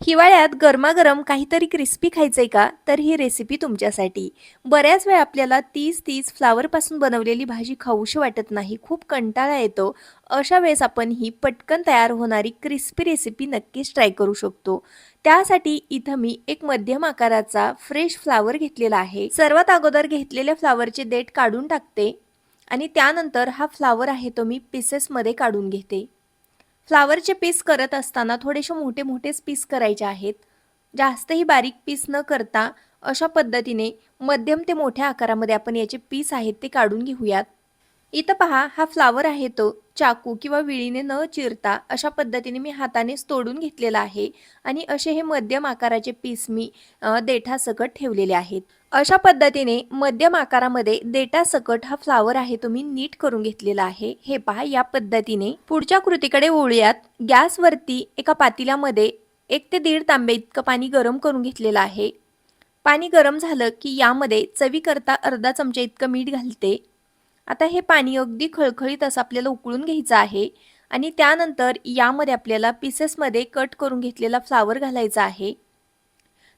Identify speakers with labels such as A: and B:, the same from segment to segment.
A: हिवाळ्यात गरमागरम काहीतरी क्रिस्पी खायचंय का? तर ही रेसिपी तुमच्यासाठी. बऱ्याच वेळा आपल्याला तीच फ्लावरपासून बनवलेली भाजी खाऊशी वाटत नाही, खूप कंटाळा येतो. अशा वेळेस आपण ही पटकन तयार होणारी क्रिस्पी रेसिपी नक्कीच ट्राय करू शकतो. त्यासाठी इथं मी एक मध्यम आकाराचा फ्रेश फ्लावर घेतलेला आहे. सर्वात अगोदर घेतलेल्या फ्लावरचे देठ काढून टाकते आणि त्यानंतर हा फ्लावर आहे तो मी पीसेसमध्ये काढून घेते. फ्लावरचे पीस करत असताना थोडेसे मोठे मोठेच पीस करायचे आहेत. जास्तही बारीक पीस न करता अशा पद्धतीने मध्यम ते मोठ्या आकारामध्ये आपण याचे पीस आहेत ते काढून घेऊयात. इथं पहा, हा फ्लावर आहे तो चाकू किंवा विळीने न चिरता अशा पद्धतीने मी हातानेच तोडून घेतलेला आहे आणि असे हे मध्यम आकाराचे पीस मी देठासकट ठेवलेले आहेत. अशा पद्धतीने मध्यम आकारामध्ये देठासकट हा फ्लावर आहे तो मी नीट करून घेतलेला आहे. हे पहा, या पद्धतीने पुढच्या कृतीकडे वळूयात. गॅसवरती एका पातेल्यामध्ये 1 ते 1.5 तांबे इतकं पाणी गरम करून घेतलेलं आहे. पाणी गरम झालं की यामध्ये चवीकरता अर्धा चमचा इतकं मीठ घालते. आता हे पाणी अगदी खळखळीत असं आपल्याला उकळून घ्यायचं आहे आणि त्यानंतर यामध्ये आपल्याला पीसेसमध्ये कट करून घेतलेला फ्लावर घालायचा आहे.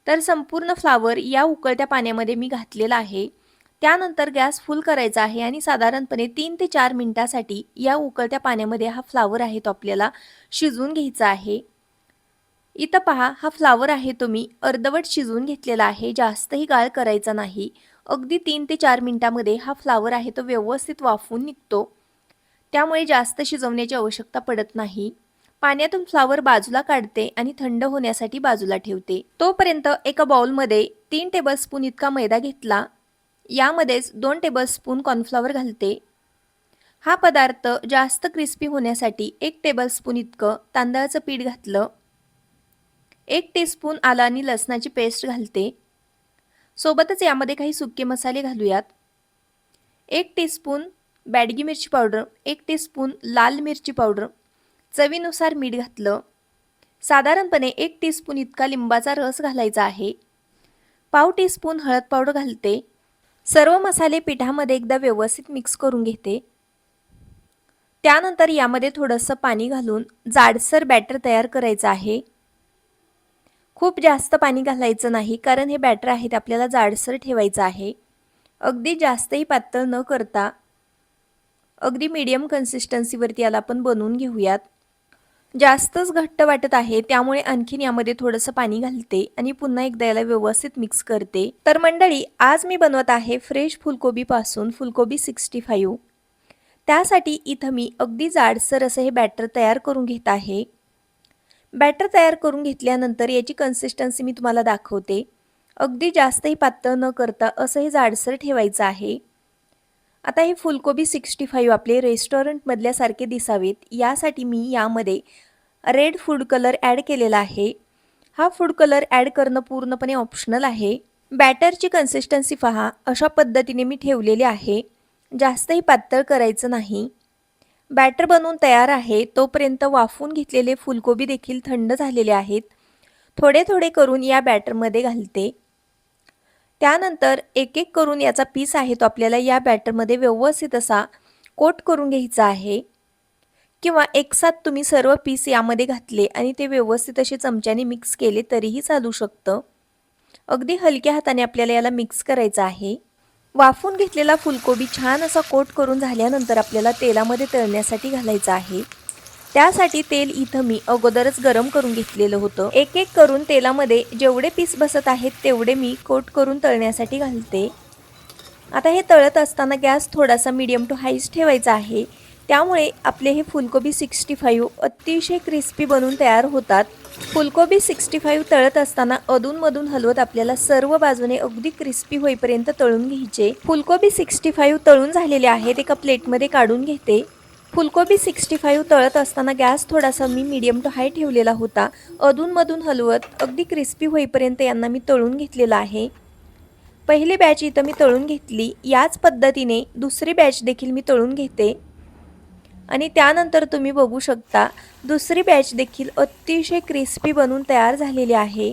A: तर संपूर्ण फ्लावर या उकळत्या पाण्यामध्ये मी घातलेला आहे. त्यानंतर गॅस फुल करायचा आहे आणि साधारणपणे 3 ते 4 मिनिटासाठी या उकळत्या पाण्यामध्ये हा फ्लावर आहे तो आपल्याला शिजवून घ्यायचा आहे. इथं पहा, हा फ्लावर आहे तो मी अर्धवट शिजवून घेतलेला आहे. जास्तही गाळ करायचा नाही. अगदी 3 ते 4 मिनिटामध्ये हा फ्लावर आहे तो व्यवस्थित वाफून निघतो. त्यामुळे जास्त शिजवण्याची आवश्यकता पडत नाही. पाण्यातून फ्लावर बाजूला काढते आणि थंड होण्यासाठी बाजूला ठेवते. तोपर्यंत एका बाउलमध्ये 3 टेबलस्पून इतका मैदा घेतला. यामध्येच 2 टेबलस्पून कॉर्नफ्लॉवर घालते. हा पदार्थ जास्त क्रिस्पी होण्यासाठी 1 टेबलस्पून इतकं तांदळाचं पीठ घातलं. 1 टीस्पून आलं आणि लसणाची पेस्ट घालते. सोबतच यामध्ये काही सुके मसाले घालूयात. 1 टीस्पून बॅडगी मिरची पावडर, 1 टीस्पून लाल मिरची पावडर, चवीनुसार मीठ घातलं. साधारणपणे 1 टीस्पून इतका लिंबाचा रस घालायचा आहे. पाव टीस्पून हळद पावडर घालते. सर्व मसाले पिठामध्ये एकदा व्यवस्थित मिक्स करून घेते. त्यानंतर यामध्ये थोडंसं पाणी घालून जाडसर बॅटर तयार करायचं आहे. खूप जास्त पाणी घालायचं नाही, कारण हे बॅटर आहे ते आपल्याला जाडसर ठेवायचं आहे. अगदी जास्तही पातळ न करता अगदी मीडियम कन्सिस्टन्सीवरती याला आपण बनवून घेऊयात. जास्तच घट्ट वाटत आहे त्यामुळे आणखीन यामध्ये थोडंसं पाणी घालते आणि पुन्हा एकदा याला व्यवस्थित मिक्स करते. तर मंडळी, आज मी बनवत आहे फ्रेश फुलकोबीपासून फुलकोबी 65. त्यासाठी इथं मी अगदी जाडसर असं हे बॅटर तयार करून घेत आहे. बॅटर तयार करून घेतल्यानंतर याची कन्सिस्टन्सी मी तुम्हाला दाखवते. अगदी जास्तही पातळ न करता असं हे जाडसर ठेवायचं आहे. आता हे फुलकोबी 65 आपले रेस्टॉरंटमधल्यासारखे दिसावेत यासाठी मी यामध्ये रेड फूड कलर ॲड केलेला आहे. हा फूड कलर ॲड करणं पूर्णपणे ऑप्शनल आहे. बॅटरची कन्सिस्टन्सी पहा, अशा पद्धतीने मी ठेवलेली आहे. जास्तही पातळ करायचं नाही. बॅटर बनवून तयार आहे तोपर्यंत वाफवून घेतलेले फुलकोबी देखील थंड झालेले आहेत. थोडे थोडे करून या बॅटरमध्ये घालते. त्यानंतर एक एक करून याचा पीस आहे तो आपल्याला या बॅटरमध्ये व्यवस्थित असा कोट करून घ्यायचा आहे. किंवा एकसाथ तुम्ही सर्व पीस यामध्ये घातले आणि ते व्यवस्थित असे चमच्याने मिक्स केले तरीही चालू शकतं. अगदी हलक्या हाताने आपल्याला याला मिक्स करायचं आहे. वाफवून घेतलेला फुलकोबी छान असा कोट करून झाल्यानंतर आपल्याला तेलामध्ये तळण्यासाठी घालायचं आहे. त्यासाठी तेल इथं मी अगोदरच गरम करून घेतलेलं होतं. एक एक करून तेलामध्ये जेवढे पीस बसत आहेत तेवढे मी कोट करून तळण्यासाठी घालते. आता हे तळत असताना गॅस थोडासा मीडियम टू हाईच ठेवायचा आहे. त्यामुळे आपले हे फुलकोबी 65 अतिशय क्रिस्पी बनून तयार होतात. फुलकोबी 65 तळत असताना अधूनमधून हलवत आपल्याला सर्व बाजूने अगदी क्रिस्पी होईपर्यंत तळून घ्यायचे. फुलकोबी 65 तळून झालेले आहेत. एका प्लेटमध्ये काढून घेते. फुलकोबी 65 तळत असताना गॅस थोडासा मी मीडियम टू हाय ठेवलेला होता. अधूनमधून हलवत अगदी क्रिस्पी होईपर्यंत यांना मी तळून घेतलेला आहे. पहिली बॅच इथं मी तळून घेतली. याच पद्धतीने दुसरी बॅच देखील मी तळून घेते आणि त्यानंतर तुम्ही बघू शकता दुसरी बॅच देखील अतिशय क्रिस्पी बनून तयार झालेली आहे.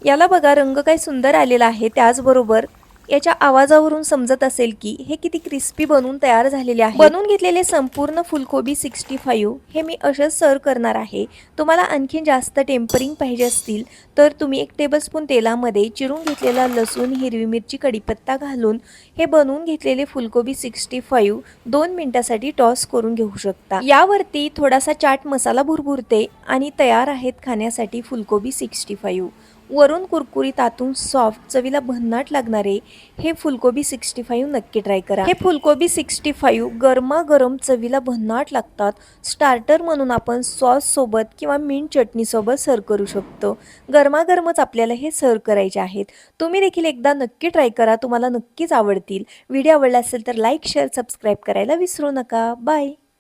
A: याला बघा, रंग काय सुंदर आलेला आहे. त्याचबरोबर याच्या आवाजावरून समजत असेल की हे किती क्रिस्पी बनून तयार झालेले आहे। बनवून घेतलेले संपूर्ण फुलकोबी 65 हे मी असेच सर्व करणार आहे। तुम्हाला आणखी जास्त टेम्परिंग पाहिजे असतील तर तुम्ही 1 टेबलस्पून तेलामध्ये चिरून घेतलेला लसूण, हिरवी मिरची, कढीपत्ता घालून हे बनवून घेतलेले फुलकोबी 65 2 मिनिटांसाठी टॉस करून घेऊ शकता। यावरती थोडासा चाट मसाला भुरभुरते आणि तयार आहेत खाण्यासाठी फुलकोबी 65। वरून कुरकुरीत, आतून सॉफ्ट, चवीला भन्नाट लागणारे हे फुलकोबी 65 नक्की ट्राय करा। हे फुलकोबी 65 गरमागरम चवीला भन्नाट लागतात। स्टार्टर म्हणून आपण सॉस सोबत किंवा मिंट चटणी सोबत सर्व करू शकतो। गरमागरमच आपल्याला हे सर्व करायचे आहेत। तुम्ही देखील एकदा नक्की ट्राय करा, तुम्हाला नक्कीच आवडतील। व्हिडिओ आवडला असेल तर लाईक, शेअर, सबस्क्राईब करायला विसरू नका। बाय।